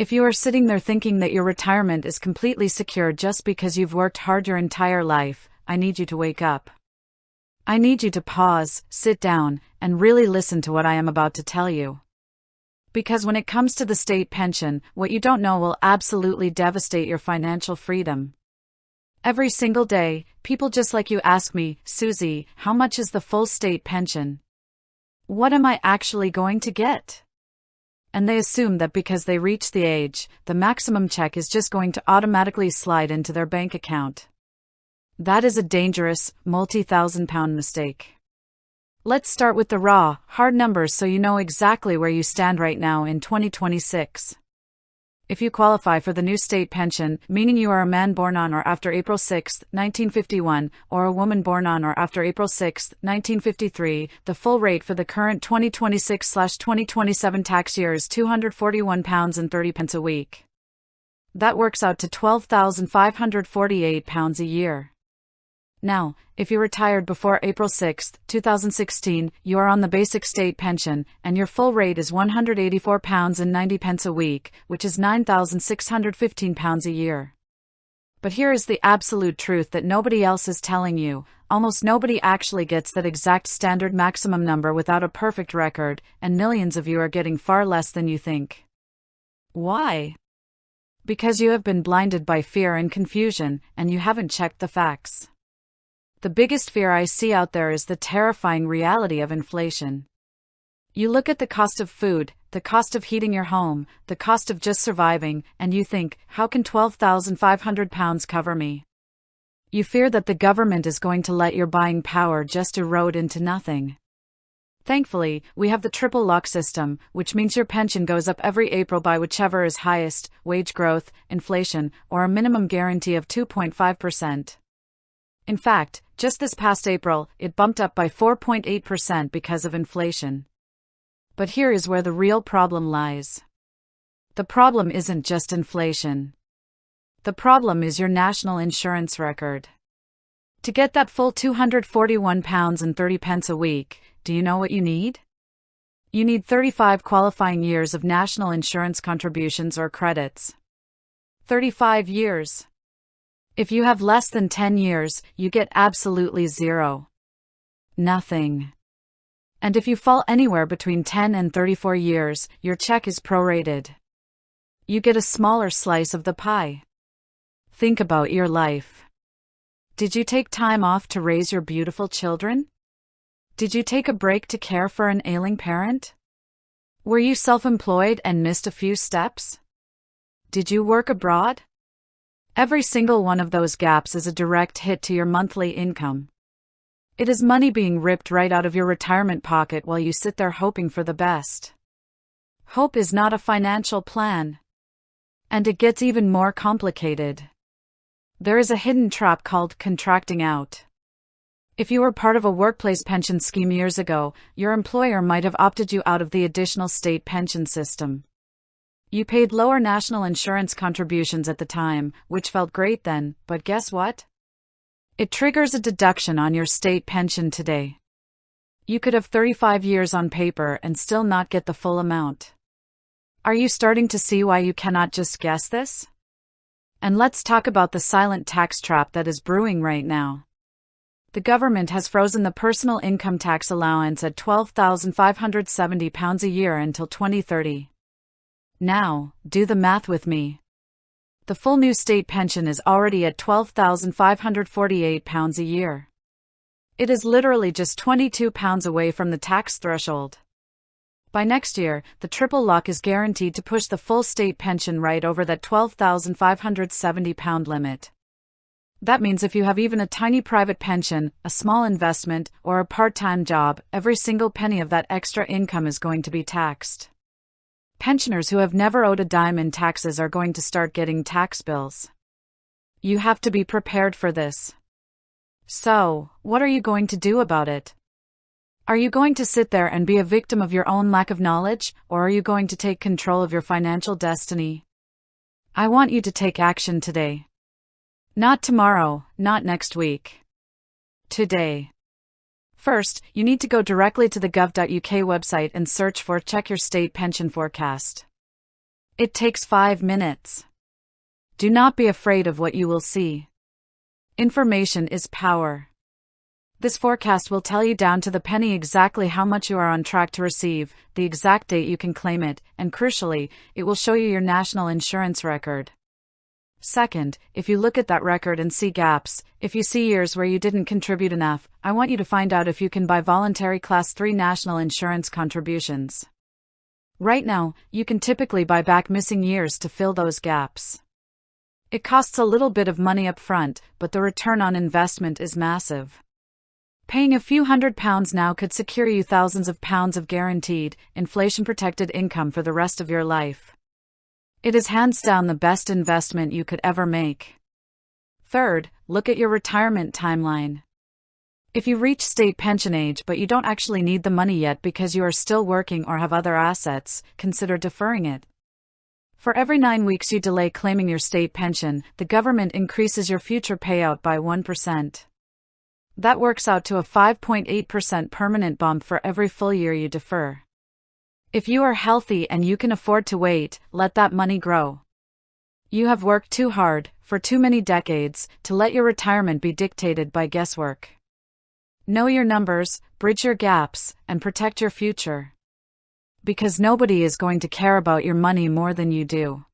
If you are sitting there thinking that your retirement is completely secure just because you've worked hard your entire life, I need you to wake up. I need you to pause, sit down, and really listen to what I am about to tell you. Because when it comes to the state pension, what you don't know will absolutely devastate your financial freedom. Every single day, people just like you ask me, Susie, how much is the full state pension? What am I actually going to get? And they assume that because they reach the age, the maximum check is just going to automatically slide into their bank account. That is a dangerous, multi-thousand-pound mistake. Let's start with the raw, hard numbers so you know exactly where you stand right now in 2026. If you qualify for the new state pension, meaning you are a man born on or after April 6, 1951, or a woman born on or after April 6, 1953, the full rate for the current 2026/2027 tax year is £241.30 a week. That works out to £12,548 a year. Now, if you retired before April 6, 2016, you are on the basic state pension, and your full rate is £184.90 a week, which is £9,615 a year. But here is the absolute truth that nobody else is telling you: almost nobody actually gets that exact standard maximum number without a perfect record, and millions of you are getting far less than you think. Why? Because you have been blinded by fear and confusion, and you haven't checked the facts. The biggest fear I see out there is the terrifying reality of inflation. You look at the cost of food, the cost of heating your home, the cost of just surviving, and you think, how can £12,500 cover me? You fear that the government is going to let your buying power just erode into nothing. Thankfully, we have the triple lock system, which means your pension goes up every April by whichever is highest, wage growth, inflation, or a minimum guarantee of 2.5%. In fact, just this past April, it bumped up by 4.8% because of inflation. But here is where the real problem lies. The problem isn't just inflation. The problem is your national insurance record. To get that full £241.30 a week, do you know what you need? You need 35 qualifying years of national insurance contributions or credits. 35 years. If you have less than 10 years, you get absolutely zero. Nothing. And if you fall anywhere between 10 and 34 years, your check is prorated. You get a smaller slice of the pie. Think about your life. Did you take time off to raise your beautiful children? Did you take a break to care for an ailing parent? Were you self-employed and missed a few steps? Did you work abroad? Every single one of those gaps is a direct hit to your monthly income. It is money being ripped right out of your retirement pocket while you sit there hoping for the best. Hope is not a financial plan. And it gets even more complicated. There is a hidden trap called contracting out. If you were part of a workplace pension scheme years ago, your employer might have opted you out of the additional state pension system. You paid lower national insurance contributions at the time, which felt great then, but guess what? It triggers a deduction on your state pension today. You could have 35 years on paper and still not get the full amount. Are you starting to see why you cannot just guess this? And let's talk about the silent tax trap that is brewing right now. The government has frozen the personal income tax allowance at £12,570 a year until 2030. Now, do the math with me. The full new state pension is already at £12,548 a year. It is literally just £22 away from the tax threshold. By next year, the triple lock is guaranteed to push the full state pension right over that £12,570 limit. That means if you have even a tiny private pension, a small investment, or a part-time job, every single penny of that extra income is going to be taxed. Pensioners who have never owed a dime in taxes are going to start getting tax bills. You have to be prepared for this. So, what are you going to do about it? Are you going to sit there and be a victim of your own lack of knowledge, or are you going to take control of your financial destiny? I want you to take action today. Not tomorrow, not next week. Today. First, you need to go directly to the gov.uk website and search for Check Your State Pension Forecast. It takes 5 minutes. Do not be afraid of what you will see. Information is power. This forecast will tell you down to the penny exactly how much you are on track to receive, the exact date you can claim it, and crucially, it will show you your national insurance record. Second, if you look at that record and see gaps, if you see years where you didn't contribute enough, I want you to find out if you can buy voluntary Class 3 national insurance contributions. Right now, you can typically buy back missing years to fill those gaps. It costs a little bit of money up front, but the return on investment is massive. Paying a few £100 now could secure you thousands of pounds of guaranteed, inflation-protected income for the rest of your life. It is hands down the best investment you could ever make. Third, look at your retirement timeline. If you reach state pension age but you don't actually need the money yet because you are still working or have other assets, consider deferring it. For every 9 weeks you delay claiming your state pension, the government increases your future payout by 1%. That works out to a 5.8% permanent bump for every full year you defer. If you are healthy and you can afford to wait, let that money grow. You have worked too hard, for too many decades, to let your retirement be dictated by guesswork. Know your numbers, bridge your gaps, and protect your future. Because nobody is going to care about your money more than you do.